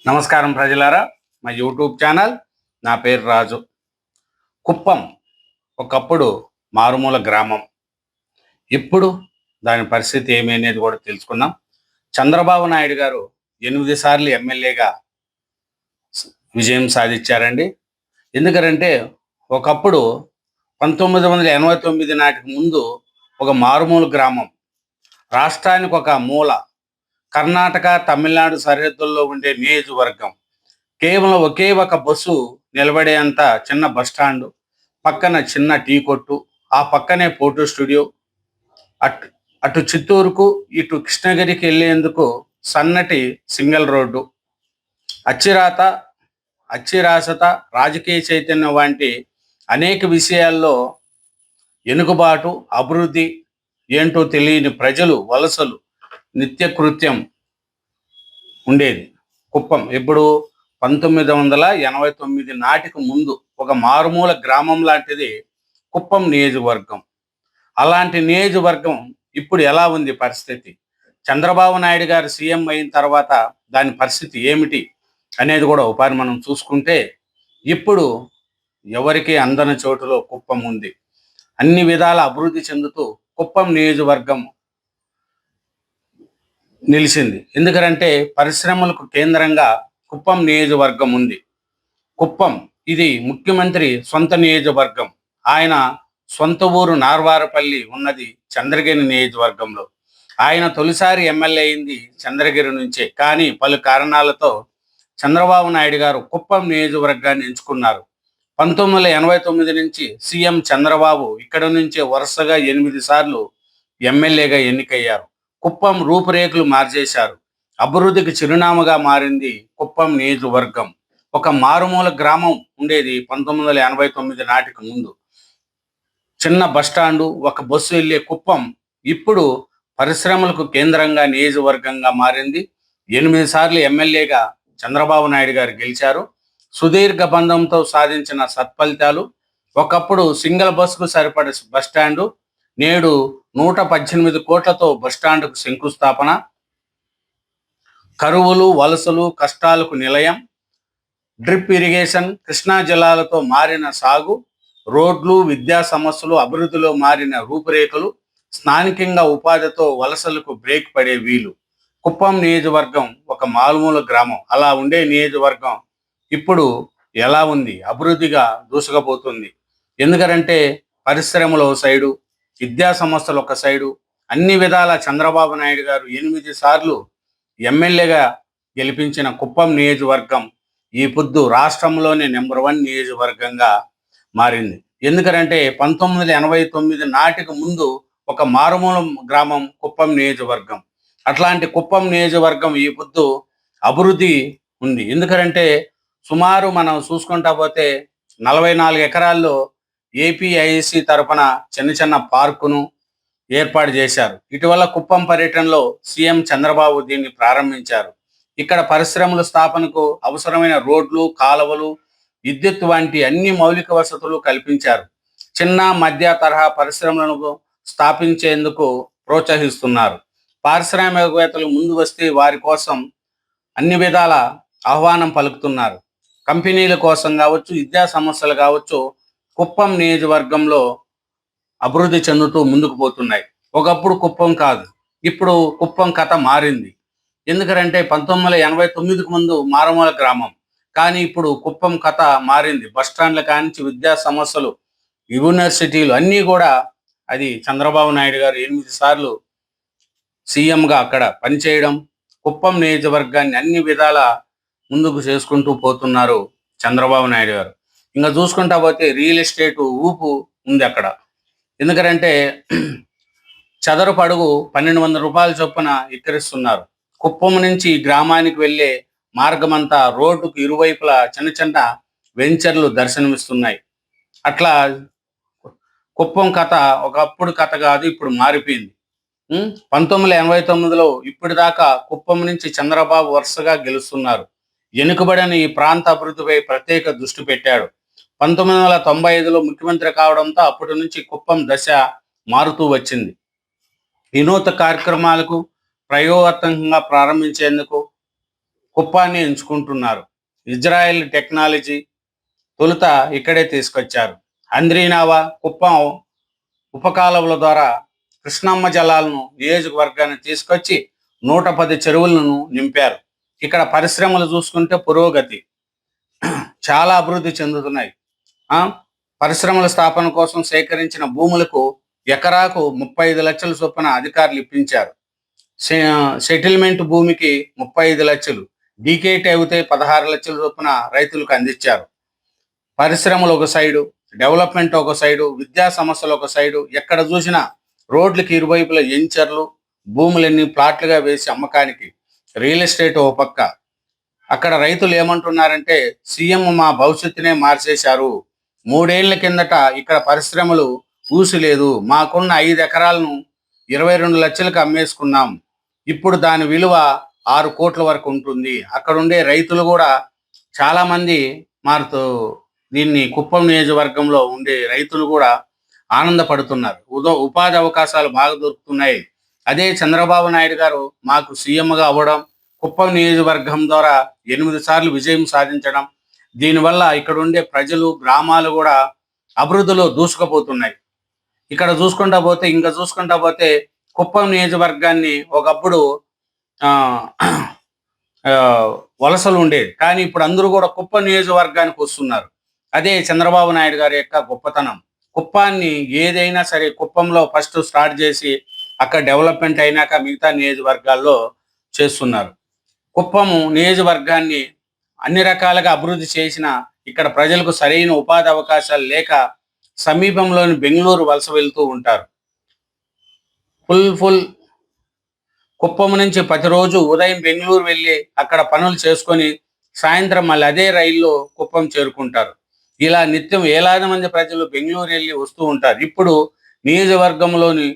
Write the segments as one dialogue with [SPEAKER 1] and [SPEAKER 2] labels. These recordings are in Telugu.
[SPEAKER 1] నమస్కారం ప్రజలారా, మా యూట్యూబ్ ఛానల్. నా పేరు రాజు. కుప్పం ఒకప్పుడు మారుమూల గ్రామం. ఇప్పుడు దాని పరిస్థితి ఏమి అనేది కూడా తెలుసుకుందాం. చంద్రబాబు నాయుడు గారు 8 సార్లు ఎమ్మెల్యేగా విజయం సాధించారండి. ఎందుకంటే ఒకప్పుడు 1989 నాటికి ముందు ఒక మారుమూల గ్రామం, రాష్ట్రానికి ఒక మూల, కర్ణాటక తమిళనాడు సరిహద్దుల్లో ఉండే నియోజకవర్గం. కేవలం ఒకే ఒక బస్సు నిలబడేంత చిన్న బస్టాండ్, పక్కన చిన్న టీ కొట్టు, ఆ పక్కనే ఫోటో స్టూడియో. అటు అటు చిత్తూరుకు ఇటు కృష్ణగిరికి వెళ్ళేందుకు సన్నటి సింగిల్ రోడ్డు. అచ్చిరాత, అచ్చిరాసత, రాజకీయ చైతన్యం వంటి అనేక విషయాల్లో ఎనుగుబాటు, అభివృద్ధి ఏంటో తెలియని ప్రజలు, వలసలు నిత్యకృత్యం ఉండేది. కుప్పం ఇప్పుడు 1989 నాటికి ముందు ఒక మారుమూల గ్రామం లాంటిది కుప్పం నియోజకవర్గం. అలాంటి నియోజకవర్గం ఇప్పుడు ఎలా ఉంది పరిస్థితి? చంద్రబాబు నాయుడు గారు సీఎం అయిన తర్వాత దాని పరిస్థితి ఏమిటి అనేది కూడా ఒకసారి మనం చూసుకుంటే, ఇప్పుడు ఎవరికి అందని చోటులో కుప్పం ఉంది. అన్ని విధాల అభివృద్ధి చెందుతూ కుప్పం నియోజకవర్గం నిలిచింది. ఎందుకంటే పరిశ్రమలకు కేంద్రంగా కుప్పం నియోజకవర్గం ఉంది. కుప్పం ఇది ముఖ్యమంత్రి సొంత నియోజకవర్గం. ఆయన సొంత ఊరు నార్వారపల్లి ఉన్నది చంద్రగిరి నియోజకవర్గంలో. ఆయన తొలిసారి ఎమ్మెల్యే అయింది చంద్రగిరి నుంచే. కానీ పలు కారణాలతో చంద్రబాబు నాయుడు గారు కుప్పం నియోజకవర్గాన్ని ఎంచుకున్నారు. 1989 నుంచి సీఎం చంద్రబాబు ఇక్కడ నుంచే వరుసగా 8 సార్లు ఎమ్మెల్యేగా ఎన్నికయ్యారు. కుప్పం రూపురేఖలు మార్చేశారు. అభివృద్ధికి చిరునామాగా మారింది కుప్పం నియోజకవర్గం. ఒక మారుమూల గ్రామం ఉండేది 1989 నాటికి ముందు. చిన్న బస్టాండు, ఒక బస్సు వెళ్ళే కుప్పం ఇప్పుడు పరిశ్రమలకు కేంద్రంగా నియోజకవర్గంగా మారింది. 8 సార్లు ఎమ్మెల్యేగా చంద్రబాబు నాయుడు గారు గెలిచారు. సుదీర్ఘ బంధంతో సాధించిన సత్ఫలితాలు. ఒకప్పుడు సింగిల్ బస్సుకు సరిపడే బస్టాండు నేడు 118 కోట్లతో బస్టాండుకు శంకుస్థాపన. కరువులు, వలసలు, కష్టాలకు నిలయం. డ్రిప్ ఇరిగేషన్, కృష్ణా జలాలతో మారిన సాగు, రోడ్లు, విద్యా సమస్యలు, అభివృద్ధిలో మారిన రూపురేఖలు, స్థానికంగా ఉపాధితో వలసలకు బ్రేక్ పడే వీలు. కుప్పం నియోజకవర్గం ఒక మారుమూల గ్రామం. అలా ఉండే నియోజకవర్గం ఇప్పుడు ఎలా ఉంది? అభివృద్ధిగా దూసుకుపోతుంది. ఎందుకంటే పరిశ్రమలు ఒక సైడు, విద్యా సంస్థలు ఒక సైడు, అన్ని విధాల చంద్రబాబు నాయుడు గారు 8 సార్లు ఎమ్మెల్యేగా గెలిపించిన కుప్పం నియోజకవర్గం ఈ పొద్దు రాష్ట్రంలోనే నెంబర్ 1 నియోజకవర్గంగా మారింది. ఎందుకంటే 1989 నాటికి ముందు ఒక మారుమూల గ్రామం కుప్పం నియోజకవర్గం. అట్లాంటి కుప్పం నియోజకవర్గం ఈ పొద్దు అభివృద్ధి ఉంది. ఎందుకంటే సుమారు మనం చూసుకుంటా పోతే 44 ఎకరాల్లో ఏపీఐసి తరఫున చిన్న చిన్న పార్కును ఏర్పాటు చేశారు. ఇటీవల కుప్పం పర్యటనలో సీఎం చంద్రబాబు దీన్ని ప్రారంభించారు. ఇక్కడ పరిశ్రమల స్థాపనకు అవసరమైన రోడ్లు, కాలువలు, విద్యుత్ వంటి అన్ని మౌలిక వసతులు కల్పించారు. చిన్న మధ్య తరహా పరిశ్రమలను స్థాపించేందుకు ప్రోత్సహిస్తున్నారు. పారిశ్రామికవేత్తలు ముందు వస్తే వారి కోసం అన్ని విధాల ఆహ్వానం పలుకుతున్నారు. కంపెనీల కోసం కావచ్చు, విద్యా సమస్యలు కావచ్చు, కుప్పం నియోజకవర్గంలో అభివృద్ధి చెందుతూ ముందుకు పోతున్నాయి. ఒకప్పుడు కుప్పం కాదు, ఇప్పుడు కుప్పం కథ మారింది. ఎందుకంటే 1989కు ముందు మారుమూల గ్రామం, కానీ ఇప్పుడు కుప్పం కథ మారింది. బస్టాండ్ల కానించి విద్యా సమస్యలు, యూనివర్సిటీలు అన్నీ కూడా అది చంద్రబాబు నాయుడు గారు 8 సార్లు సీఎంగా అక్కడ పనిచేయడం, కుప్పం నియోజకవర్గాన్ని అన్ని విధాల ముందుకు చేసుకుంటూ పోతున్నారు చంద్రబాబు నాయుడు గారు. ఇంకా చూసుకుంటా పోతే రియల్ ఎస్టేట్ ఊపు ఉంది అక్కడ. ఎందుకంటే చదరపు అడుగు 1200 రూపాయల చొప్పున ఎక్కిరిస్తున్నారు. కుప్పం నుంచి గ్రామానికి వెళ్ళే మార్గమంతా రోడ్డుకు ఇరువైపులా చిన్న చిన్న వెంచర్లు దర్శనమిస్తున్నాయి. అట్లా కుప్పం కథ ఒకప్పుడు కథ కాదు, ఇప్పుడు మారిపోయింది. 1989లో ఇప్పటిదాకా కుప్పం నుంచి చంద్రబాబు వరుసగా గెలుస్తున్నారు. వెనుకబడిన ఈ ప్రాంత అభివృద్ధిపై ప్రత్యేక దృష్టి పెట్టాడు. 1995లో ముఖ్యమంత్రి కావడంతో అప్పటి నుంచి కుప్పం దశ మారుతూ వచ్చింది. వినూత్న కార్యక్రమాలకు ప్రయోగాత్మకంగా ప్రారంభించేందుకు కుప్పాన్ని ఎంచుకుంటున్నారు. ఇజ్రాయెల్ టెక్నాలజీ తొలుత ఇక్కడే తీసుకొచ్చారు. అంద్రీనావా, కుప్పం ఉపకాలువల ద్వారా కృష్ణమ్మ జలాలను నియోజకవర్గాన్ని తీసుకొచ్చి 110 చెరువులను నింపారు. ఇక్కడ పరిశ్రమలు చూసుకుంటే పురోగతి చాలా అభివృద్ధి చెందుతున్నాయి. పరిశ్రమల స్థాపన కోసం సేకరించిన భూములకు ఎకరాకు 35 లక్షల చొప్పున అధికారులు ఇప్పించారు. సెటిల్మెంట్ భూమికి 35 లక్షలు, డీకేటీ అయితే 16 లక్షల చొప్పున రైతులకు అందించారు. పరిశ్రమలు ఒక సైడు, డెవలప్మెంట్ ఒక సైడు, విద్యా సమస్యలు ఒక సైడు, ఎక్కడ చూసినా రోడ్లకి ఇరువైపుల ఎంచర్లు, భూములన్నీ ప్లాట్లుగా వేసి అమ్మకానికి, రియల్ ఎస్టేట్ ఒక పక్క. అక్కడ రైతులు ఏమంటున్నారంటే సీఎం మా భవిష్యత్తునే మార్చేశారు. 3 ఏళ్ల కిందట ఇక్కడ పరిశ్రమలు ఊసిలేదు, మాకున్న 5 ఎకరాలను 22 లక్షలకు అమ్మేసుకున్నాం, ఇప్పుడు దాని విలువ 6 కోట్ల వరకు ఉంటుంది. అక్కడ ఉండే రైతులు కూడా చాలామంది మారుతూ దీన్ని కుప్పం నియోజకవర్గంలో ఉండే రైతులు కూడా ఆనందపడుతున్నారు. ఉపాధి అవకాశాలు బాగా దొరుకుతున్నాయి. అదే చంద్రబాబు నాయుడు గారు మాకు సీఎంగా అవ్వడం, కుప్పం నియోజకవర్గం ద్వారా 8 సార్లు విజయం సాధించడం, దీనివల్ల ఇక్కడ ఉండే ప్రజలు, గ్రామాలు కూడా అభివృద్ధిలో దూసుకుపోతున్నాయి. ఇక్కడ చూసుకుంటా పోతే కుప్పం నియోజకవర్గాన్ని ఒకప్పుడు వలసలు ఉండేది, కానీ ఇప్పుడు అందరూ కూడా కుప్పం నియోజకవర్గానికి వస్తున్నారు. అదే చంద్రబాబు నాయుడు గారి యొక్క గొప్పతనం. కుప్పాన్ని ఏదైనా సరే కుప్పంలో ఫస్ట్ స్టార్ట్ చేసి అక్కడ డెవలప్మెంట్ అయినాక మిగతా నియోజకవర్గాల్లో చేస్తున్నారు. కుప్పము నియోజకవర్గాన్ని అన్ని రకాలుగా అభివృద్ధి చేసిన ఇక్కడ ప్రజలకు సరైన ఉపాధి అవకాశాలు లేక సమీపంలోని బెంగళూరు వలస వెళ్తూ ఉంటారు. ఫుల్ కుప్పం నుంచి ప్రతిరోజు ఉదయం బెంగళూరు వెళ్ళి అక్కడ పనులు చేసుకొని సాయంత్రం మళ్ళీ అదే రైల్లో కుప్పం చేరుకుంటారు. ఇలా నిత్యం వేలాది మంది ప్రజలు బెంగళూరు వెళ్ళి వస్తూ ఉంటారు. ఇప్పుడు నియోజకవర్గంలోని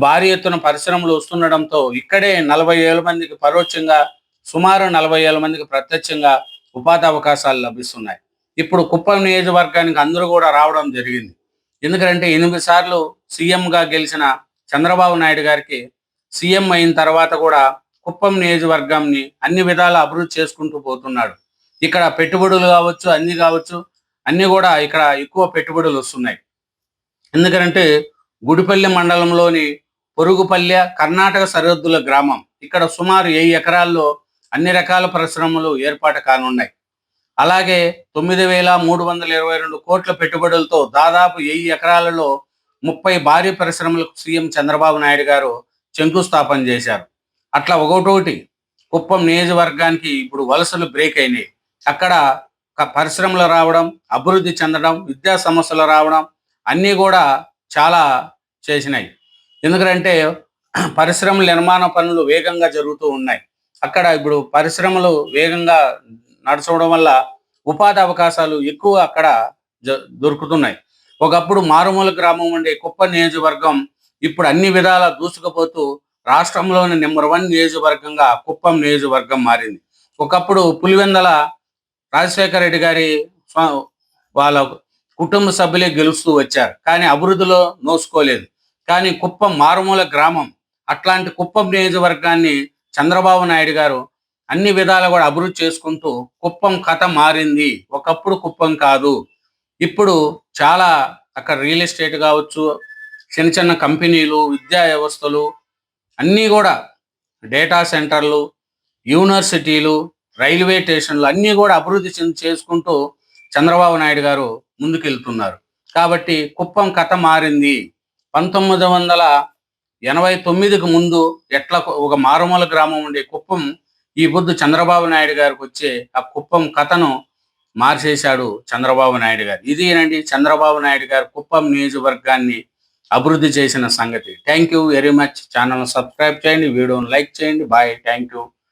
[SPEAKER 1] భారీ ఎత్తున పరిశ్రమలు వస్తుండడంతో ఇక్కడే 40,000 మందికి పరోక్షంగా, సుమారు 40,000 మందికి ప్రత్యక్షంగా ఉపాధి అవకాశాలు లభిస్తున్నాయి. ఇప్పుడు కుప్పం నియోజకవర్గానికి అందరూ కూడా రావడం జరిగింది. ఎందుకంటే 8 సార్లు సీఎంగా గెలిచిన చంద్రబాబు నాయుడు గారికి సీఎం అయిన తర్వాత కూడా కుప్పం నియోజకవర్గాన్ని అన్ని విధాల అభివృద్ధి చేసుకుంటూ పోతున్నాడు. ఇక్కడ పెట్టుబడులు కావచ్చు, అన్ని కూడా ఇక్కడ ఎక్కువ పెట్టుబడులు వస్తున్నాయి. ఎందుకంటే గుడిపల్లి మండలంలోని పొరుగుపల్లె కర్ణాటక సరిహద్దుల గ్రామం. ఇక్కడ సుమారు 1000 ఎకరాల్లో అన్ని రకాల పరిశ్రమలు ఏర్పాటు కానున్నాయి. అలాగే 9,322 కోట్ల పెట్టుబడులతో దాదాపు 1000 ఎకరాలలో 30 భారీ పరిశ్రమలకు సీఎం చంద్రబాబు నాయుడు గారు శంకుస్థాపన చేశారు. అట్లా ఒకటోటి కుప్పం నియోజకవర్గానికి ఇప్పుడు వలసలు బ్రేక్ అయినాయి. అక్కడ పరిశ్రమలు రావడం, అభివృద్ధి చెందడం, విద్యా సమస్యలు రావడం అన్నీ కూడా చాలా చేసినాయి. ఎందుకంటే పరిశ్రమల నిర్మాణ పనులు వేగంగా జరుగుతూ ఉన్నాయి. అక్కడ ఇప్పుడు పరిశ్రమలు వేగంగా నడచడం వల్ల ఉపాధి అవకాశాలు ఎక్కువ అక్కడ దొరుకుతున్నాయి. ఒకప్పుడు మారుమూల గ్రామం ఉండే కుప్పం నియోజకవర్గం ఇప్పుడు అన్ని విధాలా దూసుకుపోతూ రాష్ట్రంలోని నెంబర్ 1 నియోజకవర్గంగా కుప్పం నియోజకవర్గం మారింది. ఒకప్పుడు పులివెందల రాజశేఖర రెడ్డి గారి వాళ్ళ కుటుంబ సభ్యులే గెలుస్తూ వచ్చారు, కానీ అభివృద్ధిలో నోసుకోలేదు. కానీ కుప్పం మారుమూల గ్రామం, అట్లాంటి కుప్పం నియోజకవర్గాన్ని చంద్రబాబు నాయుడు గారు అన్ని విధాలు కూడా అభివృద్ధి చేసుకుంటూ కుప్పం కథ మారింది. ఒకప్పుడు కుప్పం కాదు, ఇప్పుడు చాలా అక్కడ రియల్ ఎస్టేట్ కావచ్చు, చిన్న చిన్న కంపెనీలు, విద్యా వ్యవస్థలు అన్నీ కూడా, డేటా సెంటర్లు, యూనివర్సిటీలు, రైల్వే స్టేషన్లు అన్నీ కూడా అభివృద్ధి చేసుకుంటూ చంద్రబాబు నాయుడు గారు ముందుకెళ్తున్నారు. కాబట్టి కుప్పం కథ మారింది. 1989కు ముందు ఎట్లా ఒక మారుమూల గ్రామం ఉండే కుప్పం ఈ పొద్దు చంద్రబాబు నాయుడు గారికి వచ్చే ఆ కుప్పం కథను మార్చేశాడు చంద్రబాబు నాయుడు గారు. ఇదేనండి చంద్రబాబు నాయుడు గారు కుప్పం నియోజకవర్గాన్ని అభివృద్ధి చేసిన సంగతి. Thank you very much. Channel subscribe చేయండి, వీడియోను లైక్ చేయండి. Bye, thank you.